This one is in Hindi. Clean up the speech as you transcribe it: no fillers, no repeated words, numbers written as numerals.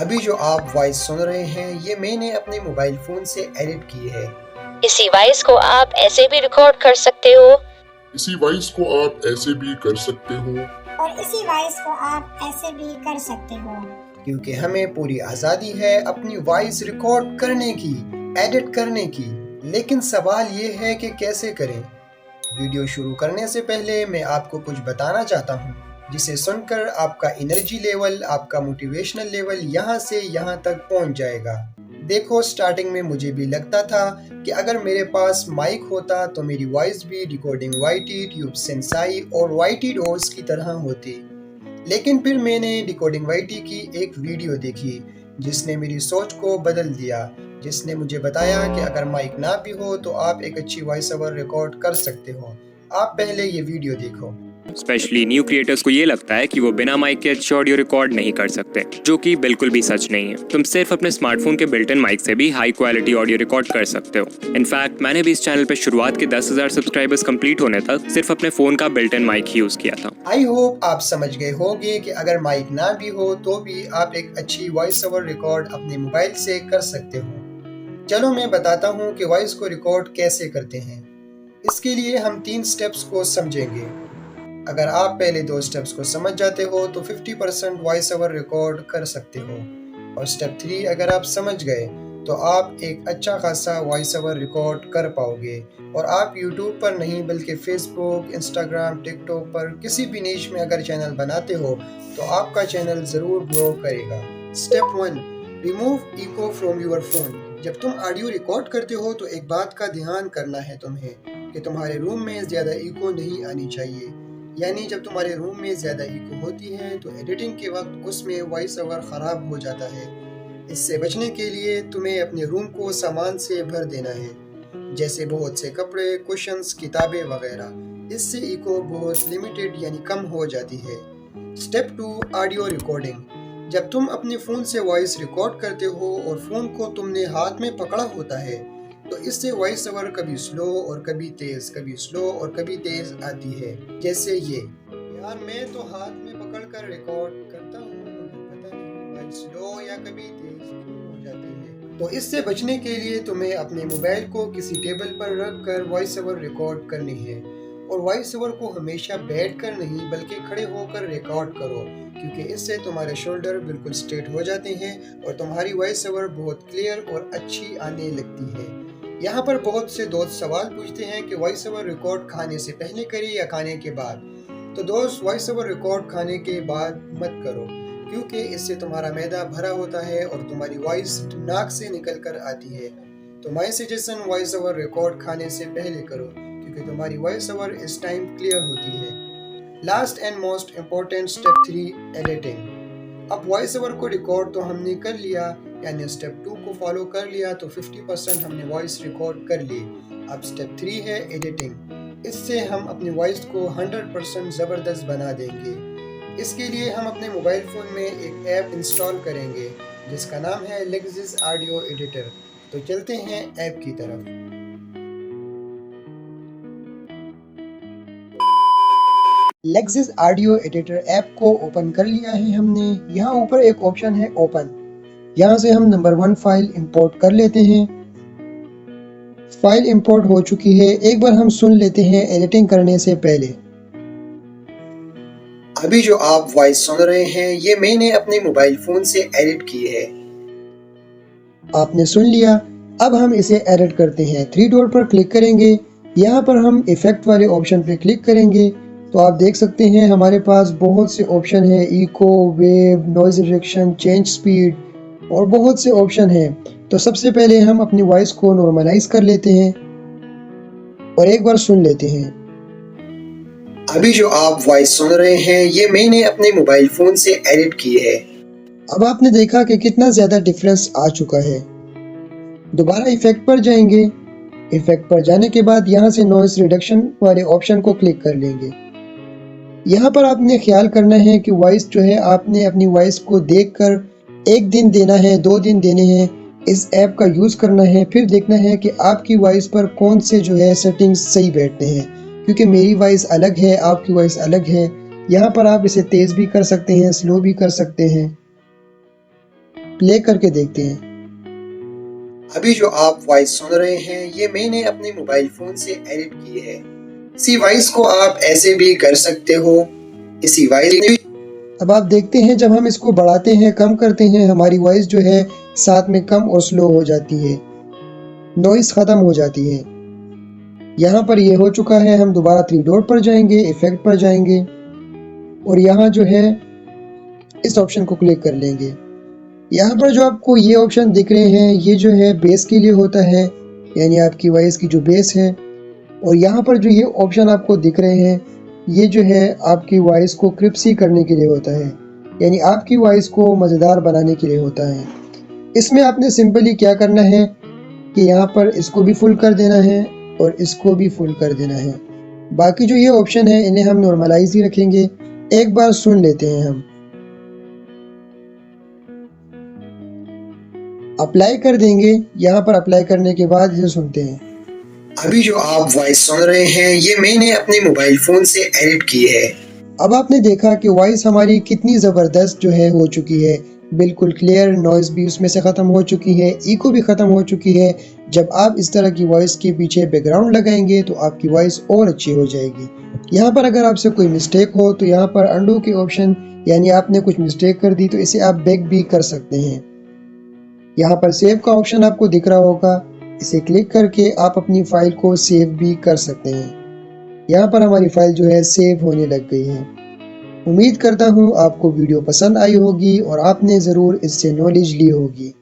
अभी जो आप वॉइस सुन रहे हैं ये मैंने अपने मोबाइल फोन से एडिट की है। इसी वॉइस को आप ऐसे भी रिकॉर्ड कर सकते हो और इसी वॉइस को आप ऐसे भी कर सकते हो क्योंकि हमें पूरी आज़ादी है अपनी वॉइस रिकॉर्ड करने की, एडिट करने की। लेकिन सवाल ये है कि कैसे करें। वीडियो शुरू करने से पहले मैं आपको कुछ बताना चाहता हूँ जिसे सुनकर आपका एनर्जी लेवल, आपका मोटिवेशनल लेवल यहाँ से यहाँ तक पहुँच जाएगा। देखो, स्टार्टिंग में मुझे भी लगता था कि अगर मेरे पास माइक होता तो मेरी वॉइस भी रिकॉर्डिंग वाईटी, ट्यूब सेंसाई और वाईटी डोर्स की तरह होती। लेकिन फिर मैंने रिकॉर्डिंग वाईटी की एक वीडियो देखी जिसने मेरी सोच को बदल दिया, जिसने मुझे बताया कि अगर माइक ना भी हो तो आप एक अच्छी वॉइस ओवर रिकॉर्ड कर सकते हो। आप पहले ये वीडियो देखो। स्पेशली न्यू क्रिएटर्स को ये लगता है कि वो बिना माइक के अच्छे ऑडियो रिकॉर्ड नहीं कर सकते, जो कि बिल्कुल भी सच नहीं है। तुम सिर्फ अपने स्मार्टफोन के बिल्ट इन माइक से भी हाई क्वालिटी ऑडियो रिकॉर्ड कर सकते हो। इनफैक्ट मैंने भी इस चैनल पे शुरुआत के 10,000 सब्सक्राइबर्स कंप्लीट होने तक सिर्फ अपने फोन का बिल्ट इन माइक यूज किया था। आई होप आप समझ गए होंगे कि अगर माइक ना भी हो तो भी आप एक अच्छी वॉइस ओवर रिकॉर्ड अपने मोबाइल से कर सकते हो। चलो मैं बताता हूँ कि वॉइस को रिकॉर्ड कैसे करते हैं। इसके लिए हम 3 स्टेप्स को समझेंगे। अगर आप पहले 2 स्टेप्स को समझ जाते हो तो 50% वॉइस ओवर रिकॉर्ड कर सकते हो, और स्टेप 3 अगर आप समझ गए तो आप एक अच्छा खासा वॉइस ओवर रिकॉर्ड कर पाओगे। और आप यूट्यूब पर नहीं बल्कि फेसबुक, इंस्टाग्राम, टिकटॉक पर किसी भी नीश में अगर चैनल बनाते हो तो आपका चैनल ज़रूर ग्रो करेगा। Step 1, remove eco from your phone. जब तुम ऑडियो रिकॉर्ड करते हो तो एक बात का ध्यान करना है तुम्हें कि तुम्हारे रूम में ज़्यादा इको नहीं आनी चाहिए। यानी जब तुम्हारे रूम में ज़्यादा इको होती है तो एडिटिंग के वक्त उसमें वॉइस ओवर ख़राब हो जाता है। इससे बचने के लिए तुम्हें अपने रूम को सामान से भर देना है, जैसे बहुत से कपड़े, कुशन्स, किताबें वगैरह। इससे इको बहुत लिमिटेड यानी कम हो जाती है। Step 2, audio recording. जब तुम अपने फ़ोन से वॉइस रिकॉर्ड करते हो और फ़ोन को तुमने हाथ में पकड़ा होता है तो इससे वॉइस ओवर कभी स्लो और कभी तेज़, कभी स्लो और कभी तेज़ आती है। जैसे ये, यार मैं तो हाथ में पकड़कर रिकॉर्ड करता हूँ, पता नहीं वॉइस स्लो या कभी तेज़ हो जाती है। तो इससे बचने के लिए तुम्हें अपने मोबाइल को किसी टेबल पर रख कर वॉइस ओवर रिकॉर्ड करनी है। और वॉइस ओवर को हमेशा बैठकर नहीं बल्कि खड़े होकर रिकॉर्ड करो, क्योंकि इससे तुम्हारे शोल्डर बिल्कुल स्ट्रेट हो जाते हैं और तुम्हारी वॉइस ओवर बहुत क्लियर और अच्छी आने लगती है। यहाँ पर बहुत से दोस्त सवाल पूछते हैं कि वॉइस ओवर रिकॉर्ड खाने से पहले करें या खाने के बाद। तो दोस्त, वॉइस ओवर रिकॉर्ड खाने के बाद मत करो, क्योंकि इससे तुम्हारा मैदा भरा होता है और तुम्हारी वॉइस नाक से निकल कर आती है। तो my suggestion, voice over record खाने से पहले करो, क्योंकि तुम्हारी वॉइस ओवर इस टाइम क्लियर होती है। Last and most important step 3, editing. अब वॉइस ओवर को रिकॉर्ड तो हमने कर लिया, यानी स्टेप 2 को फॉलो कर लिया तो 50% हमने वॉइस रिकॉर्ड कर ली। अब स्टेप 3 है एडिटिंग। इससे हम अपनी वॉइस को 100% ज़बरदस्त बना देंगे। इसके लिए हम अपने मोबाइल फ़ोन में एक ऐप इंस्टॉल करेंगे जिसका नाम है लेक्सिस ऑडियो एडिटर। तो चलते हैं ऐप की तरफ। लेक्सिस ऑडियो एडिटर ऐप को ओपन कर लिया है हमने। यहाँ ऊपर एक ऑप्शन है ओपन, यहाँ से हम नंबर 1 फाइल इंपोर्ट कर लेते हैं। फाइल इंपोर्ट हो चुकी है। एक बार हम सुन लेते हैं एडिटिंग करने से पहले। अभी जो आप वॉइस सुन रहे हैं ये मैंने अपने मोबाइल फोन से एडिट की है। आपने सुन लिया। अब हम इसे एडिट करते हैं। 3 डॉट पर क्लिक करेंगे। यहाँ पर हम इफेक्ट वाले ऑप्शन पे क्लिक करेंगे तो आप देख सकते हैं हमारे पास बहुत से ऑप्शन है, echo, wave, noise reduction, change speed और बहुत से ऑप्शन हैं। तो सबसे पहले हम अपनी वॉइस को नॉर्मलाइज कर लेते हैं और एक बार सुन लेते हैं। अभी जो आप वॉइस सुन रहे हैं ये मैंने अपने मोबाइल फोन से एडिट की है। अब आपने देखा कि कितना ज्यादा डिफरेंस आ चुका है। दोबारा इफेक्ट पर जाएंगे। इफेक्ट पर जाने के बाद यहाँ से नॉइज रिडक्शन वाले ऑप्शन को क्लिक कर लेंगे। यहाँ पर आपने ख्याल करना है कि वॉइस जो है आपने अपनी वॉइस को देखकर 1 दिन देना है, 2 दिन देने हैं, इस ऐप का यूज़ करना है। फिर देखना है कि आपकी वॉइस पर कौन से जो है सेटिंग्स सही बैठते हैं, क्योंकि मेरी वॉइस अलग है, आपकी वॉइस अलग है। यहाँ पर आप इसे तेज़ भी कर सकते हैं, स्लो भी कर सकते हैं। प्ले करके देखते हैं। अभी जो आप वॉइस सुन रहे हैं ये मैंने अपने मोबाइल फोन से एडिट की है। इसी वॉइस को आप ऐसे भी कर सकते हो। इसी वॉइस अब आप देखते हैं जब हम इसको बढ़ाते हैं, कम करते हैं, हमारी वॉइस जो है साथ में कम और स्लो हो जाती है, नॉइस खत्म हो जाती है। यहाँ पर ये हो चुका है। हम दोबारा 3 डॉट पर जाएंगे, इफेक्ट पर जाएंगे और यहाँ जो है इस ऑप्शन को क्लिक कर लेंगे। यहाँ पर जो आपको ये ऑप्शन दिख रहे हैं ये जो है बेस के लिए होता है, यानी आपकी वॉइस की जो बेस है। और यहाँ पर जो ये ऑप्शन आपको दिख रहे हैं ये जो है आपकी वॉइस को क्रिप्सी करने के लिए होता है, यानी आपकी वॉइस को मज़ेदार बनाने के लिए होता है। इसमें आपने सिंपली क्या करना है कि यहाँ पर इसको भी फुल कर देना है और इसको भी फुल कर देना है। बाकी जो ये ऑप्शन है इन्हें हम नॉर्मलाइज ही रखेंगे। एक बार सुन लेते हैं हम। अप्लाई कर देंगे। यहाँ पर अप्लाई करने के बाद इसे सुनते हैं। अभी जो आप वॉइस सुन रहे हैं ये मैंने अपने मोबाइल फोन से एडिट की है। अब आपने देखा कि वॉइस हमारी कितनी ज़बरदस्त जो है हो चुकी है, बिल्कुल क्लियर, नॉइज़ भी उसमें से ख़त्म हो चुकी है, इको भी ख़त्म हो चुकी है। जब आप इस तरह की वॉइस के पीछे बैकग्राउंड लगाएंगे तो आपकी वॉइस और अच्छी हो जाएगी। यहाँ पर अगर आपसे कोई मिस्टेक हो तो यहाँ पर अंडू के ऑप्शन, यानी आपने कुछ मिस्टेक कर दी तो इसे आप बैक भी कर सकते हैं। यहाँ पर सेव का ऑप्शन आपको दिख रहा होगा, इसे क्लिक करके आप अपनी फाइल को सेव भी कर सकते हैं। यहाँ पर हमारी फाइल जो है सेव होने लग गई है। उम्मीद करता हूँ आपको वीडियो पसंद आई होगी और आपने ज़रूर इससे नॉलेज ली होगी।